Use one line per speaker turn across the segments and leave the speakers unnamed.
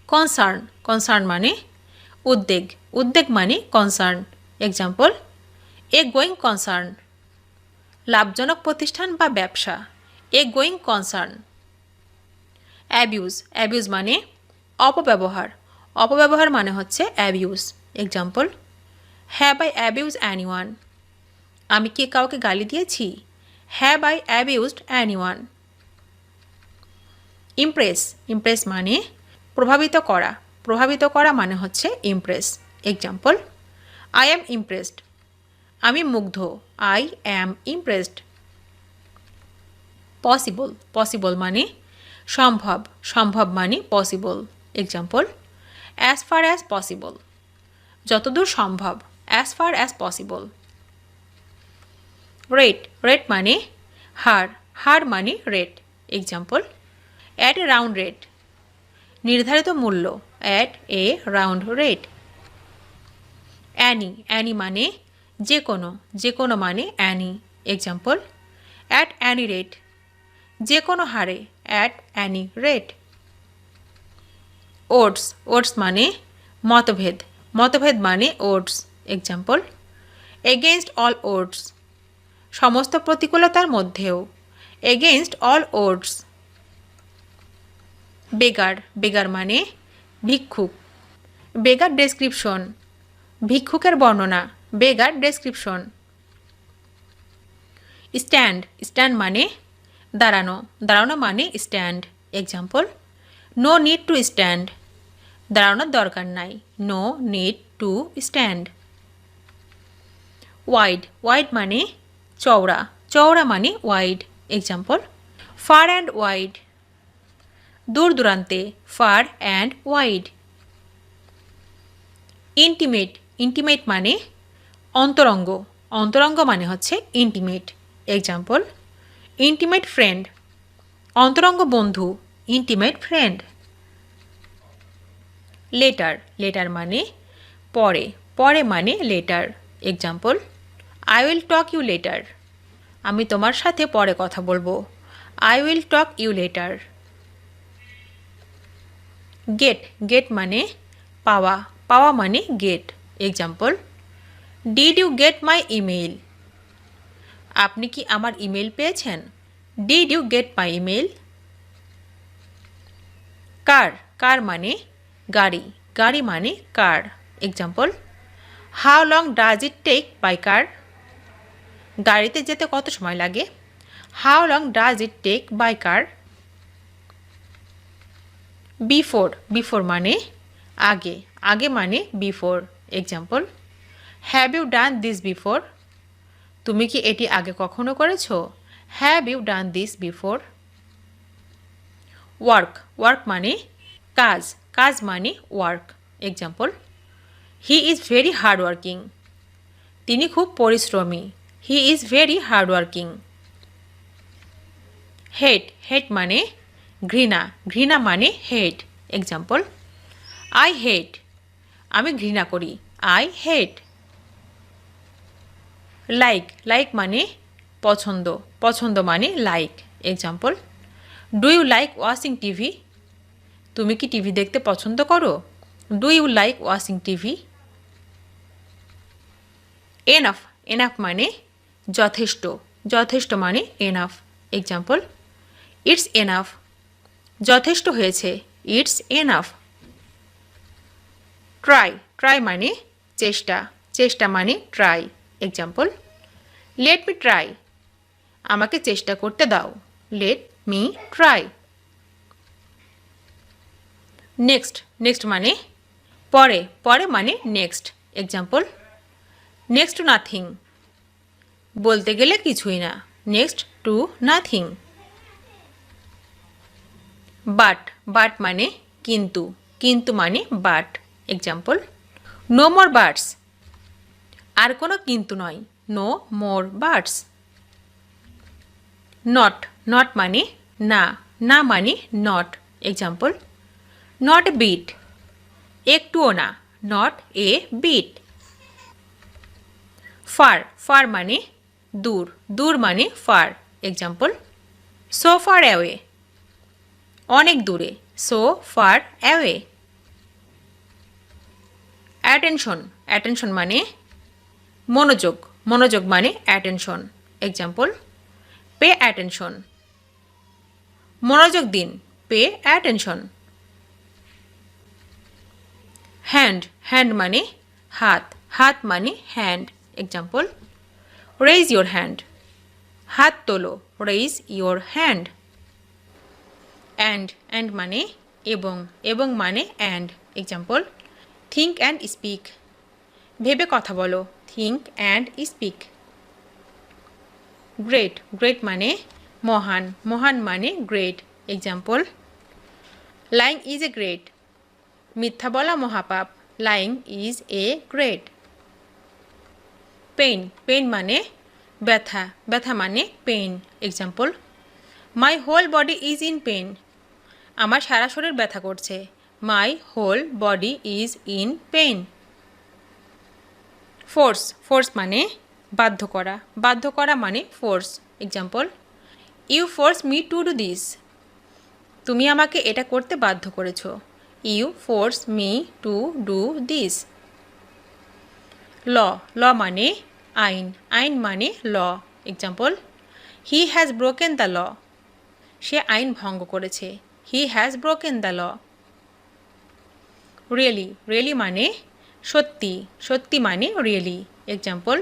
Concern concern মানে উদ্বেগ উদ্বেগ মানে কনসার্ন এক্সাম্পল এ গোয়িং কনসার্ন লাভজনক প্রতিষ্ঠান বা ব্যবসা এ গোয়িং কনসার্ন অ্যাবিউজ অ্যাবিউজ মানে অপব্যবহার অপব্যবহার মানে হচ্ছে abuse example have I abuse anyone আমি কি কাউকে গালি দিয়েছি have I abused anyone Impress Impress মানে প্রভাবিত করা মানে হচ্ছে Impress example I am impressed আমি মুগ্ধ I am impressed possible possible মানে সম্ভব সম্ভব মানে possible example as far as possible যতদূর সম্ভব as far as possible rate rate মানে হার হার মানে rate example at a round rate নির্ধারিত মূল্য at a round rate any any মানে যে কোনো মানে any example at any rate যে কোনো হারে at any rate odds odds মানে মতভেদ মতভেদ মানে odds example against all odds সমস্ত প্রতিকূলতার মধ্যেও against all odds beggar beggar মানে ভিক্ষুক বেগার ডেসক্রিপশন ভিক্ষুকের বর্ণনা বেগার ডেসক্রিপশন স্ট্যান্ড স্ট্যান্ড মানে দাঁড়ানো দাঁড়ানো মানে stand example no need to stand দাঁড়ানোর দরকার নাই no need to stand wide wide মানে চওড়া চওড়া মানে wide example far and wide দূর দূরান্তে far and wide intimate intimate মানে অন্তরঙ্গ অন্তরঙ্গ মানে হচ্ছে ইন্টিমেট এক্সাম্পল ইন্টিমেট ফ্রেন্ড অন্তরঙ্গ বন্ধু ইন্টিমেট ফ্রেন্ড লেটার লেটার মানে পরে পরে মানে later example I will talk you later আমি তোমার সাথে পরে কথা বলবো I will talk you later get get মানে পাওয়া পাওয়া মানে get example did you get my email আপনি কি আমার ইমেল পেয়েছেন did you get my email car car মানে গাড়ি গাড়ি মানে car example how long does it take by car গাড়িতে যেতে কত সময় লাগে how long does it take by car before before মানে আগে আগে মানে before example have you done this before তুমি কি এটি আগে কখনো করেছো have you done this before work work মানে কাজ কাজ মানে work example he is very hard working তিনি খুব পরিশ্রমী he is very hard working hate hate মানে ঘৃণা ঘৃণা মানে হেট এক্সাম্পল আই হেট আমি ঘৃণা করি আই হেট লাইক লাইক মানে পছন্দ পছন্দ মানে like example do you like watching TV তুমি কি টিভি দেখতে পছন্দ করো do you like watching TV enough enough মানে যথেষ্ট যথেষ্ট মানে এনাফ এক্সাম্পল ইটস এনাফ যথেষ্ট হয়েছে ইটস এনাফ ট্রাই ট্রাই মানে চেষ্টা চেষ্টা মানে try example let me try আমাকে চেষ্টা করতে দাও let me try next next মানে পরে পরে মানে next example next to nothing বলতে গেলে কিছুই না next to nothing but but মানে কিন্তু কিন্তু মানে but example no more buts আর কোনো কিন্তু নয় no more buts not not মানে না না মানে not example not a bit একটুও না not a bit far fur মানে দূর দূর মানে far example so far away অনেক দূরে so far away attention, attention মানে মনোযোগ, মনোযোগ মানে অ্যাটেনশন। এক্সাম্পল, পে অ্যাটেনশন, মনোযোগ দিন, পে অ্যাটেনশন। হ্যান্ড, হ্যান্ড মানে হাত, হাত মানে hand. Example, raise your hand, হাত তোলো, raise your hand. And, and মানে এবং, এবং মানে and. Example, think and speak, ভেবে কথা বলো, think and speak. Great, great মানে মহান, মহান মানে great. Example, lying is a great, মিথ্যা বলা মহাপাপ, lying is a great. Pain, pain মানে ব্যথা, ব্যথা মানে pain. Example, my whole body is in pain, আমার সারা শরীর ব্যথা করছে, মাই whole body is in pain. Force, force মানে বাধ্য করা, বাধ্য করা মানে force. Example, you force me to do this, তুমি আমাকে এটা করতে বাধ্য করেছ, you force me to do this. Law, law মানে আইন, আইন মানে law. Example, he has broken the law, সে আইন ভঙ্গ করেছে, he has broken the law. Really, really মানে সত্যি, সত্যি মানে really. Example,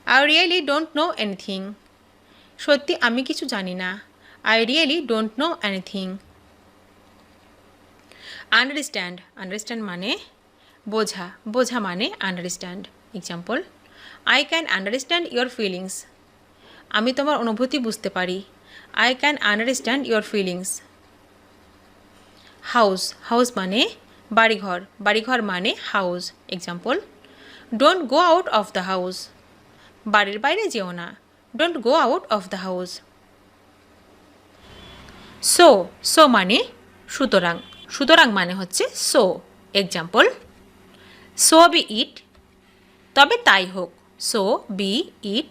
I really don't know anything, সত্যি আমি কিছু জানি না, I really don't know anything. Understand, understand মানে বোঝা, বোঝা মানে understand. Example, I can understand your feelings, আমি তোমার অনুভূতি বুঝতে পারি, I can understand your feelings. House, house মানে বাড়িঘর, বাড়িঘর মানে house. Example, don't go out of the house, বাড়ির বাইরে যেও না, don't go out of the house. So, so মানে সুতরাং, সুতরাং মানে হচ্ছে সো। এক্সাম্পল, সো বি ইট, তবে তাই হোক, so be it.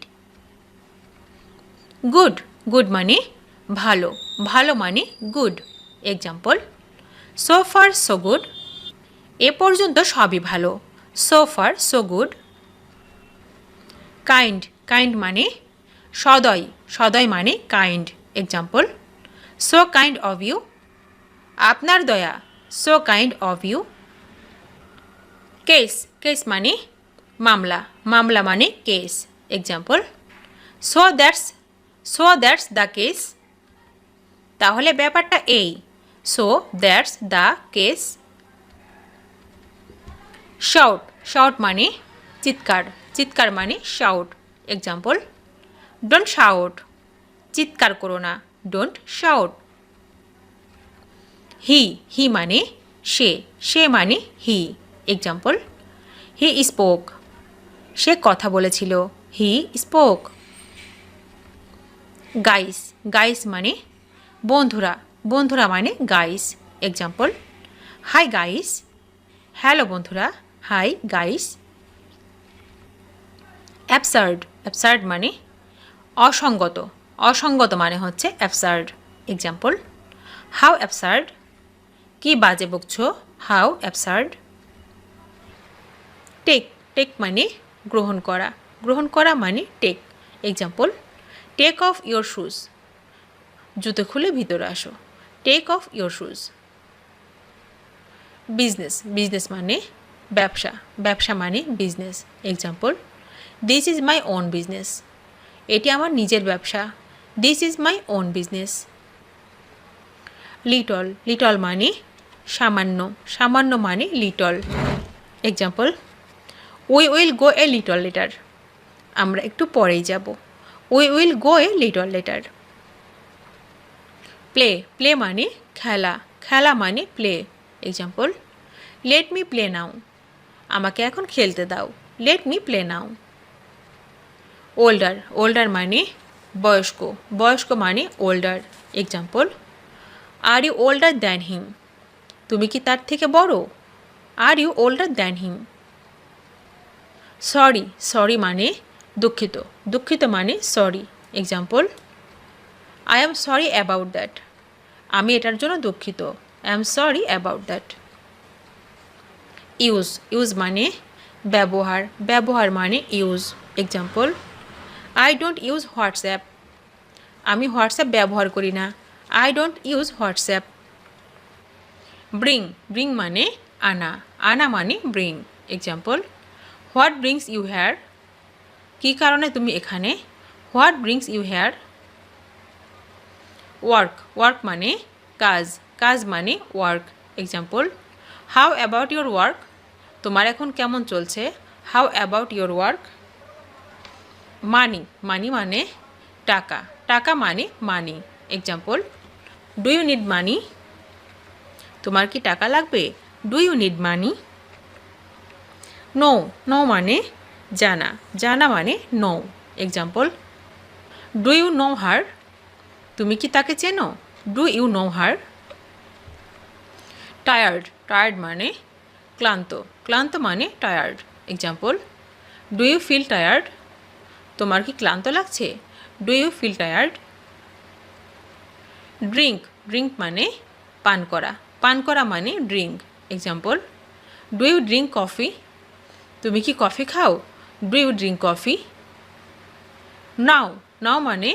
Good, good মানে ভালো, ভালো মানে good. Example, so far so good, এ পর্যন্ত সবই ভালো, so far so good. Kind, kind মানে সদয়, সদয় মানে kind. Example, so kind of you, আপনার দয়া, so kind of you. Case, case মানে মামলা, মামলা মানে case. Example, so that's the case, তাহলে ব্যাপারটা এই, so that's the case. Shout, shout মানে চিৎকার, চিৎকার মানে শাউট। এক্সাম্পল, ডোন্ট শাউট, চিৎকার করো না, ডোন্ট শাউট। হি, হি মানে সে, সে মানে হি। এক্সাম্পল, হি স্পোক, সে কথা বলেছিল, হি স্পোক। গাইস, গাইস মানে বন্ধুরা, বন্ধুরা মানে guys. Example, hi guys, hello বন্ধুরা, হাই গাইস। অ্যাবসার্ড, অ্যাবসার্ড মানে অসঙ্গত, অসঙ্গত মানে হচ্ছে অ্যাবসার্ড। এক্সাম্পল, হাউ অ্যাবসার্ড, কি বাজে বকছো, হাউ অ্যাবসার্ড। টেক, টেক মানে গ্রহণ করা, গ্রহণ করা মানে take. Example, take off your shoes, জুতো খুলে ভিতরে আসো, take off your shoes. Business, business মানে ব্যবসা, ব্যবসা মানে business. Example, this is my own business, এটি আমার নিজের ব্যবসা, this is my own business. Little, little মানে সামান্য, সামান্য মানে little. Example, we will go a little later, আমরা একটু পরেই যাব, we will go a little later. Play, play মানে খেলা, খেলা মানে play. Example, let me play now, আমাকে এখন খেলতে দাও, let me play now. Older, older মানে বয়স্ক, বয়স্ক মানে older. Example, are you older than him, তুমি কি তার থেকে বড়, are you older than him. Sorry, sorry মানে দুঃখিত, দুঃখিত মানে sorry. Example, I am sorry about that, আমি এটার জন্য দুঃখিত, I am sorry about that. Use মানে ব্যবহার, ব্যবহার মানে use. Example, I don't use WhatsApp. আমি হোয়াটসঅ্যাপ ব্যবহার করি না। I don't use WhatsApp. Bring মানে আনা, আনা মানে bring. Example, what brings you here. কী কারণে তুমি এখানে? What brings you here. Work মানে কাজ, কাজ মানে work. Example, how about your work. তোমার এখন কেমন চলছে? How about your work. Money মানে টাকা, টাকা মানে money. Example, do you need money. তোমার কি টাকা লাগবে? Do you need money. No মানে জানা, জানা মানে no. Example, do you know her. তুমি কি তাকে চেনো? Do you know her. Tired মানে ক্লান্ত, ক্লান্ত মানে tired. Example, do you feel tired. তোমার কি ক্লান্ত লাগছে? Do you feel tired. Drink মানে পান করা, পান করা মানে drink. Example, do you drink coffee. তুমি কি কফি খাও? Do you drink coffee. Now মানে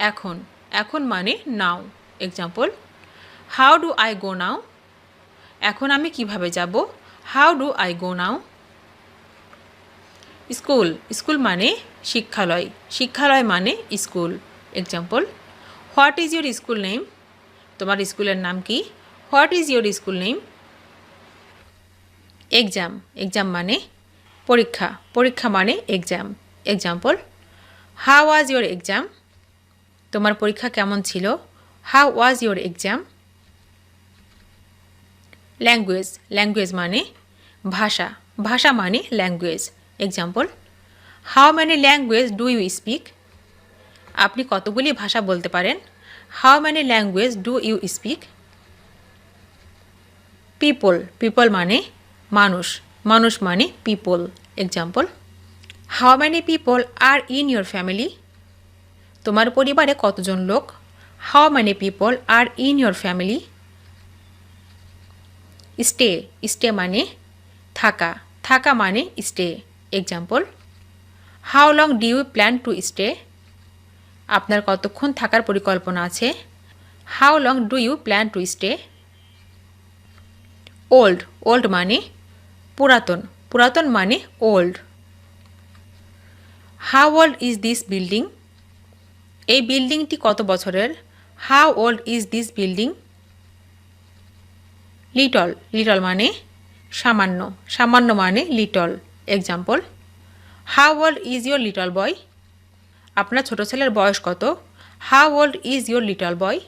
এখন, এখন মানে now. Example, how do I go now. এখন আমি কিভাবে যাব? How do I go now. School মানে শিক্ষালয়, শিক্ষালয় মানে school. Example, what is your school name. তোমার স্কুলের নাম কি? What is your school name. Exam মানে পরীক্ষা, পরীক্ষা মানে exam. Example, how was your exam. তোমার পরীক্ষা কেমন ছিল? How was your exam. Language মানে ভাষা, ভাষা মানে language. Example, how many language do you speak. আপনি কতগুলি ভাষা বলতে পারেন? How many language do you speak. People মানে মানুষ, মানুষ মানে people. Example, how many people are in your family. তোমার পরিবারে কতজন লোক? How many people are in your family. Stay মানে থাকা, থাকা মানে stay. Example, how long do you plan to stay. আপনার কতক্ষণ থাকার পরিকল্পনা আছে? How long do you plan to stay. Old মানে পুরাতন, পুরাতন মানে old. How old is this building. এই বিল্ডিংটি কত বছরের? How old is this building. Little মানে সামান্য, সামান্য মানে little. Example, how old is your little boy. আপনার ছোট ছেলের বয়স কত? How old is your little boy.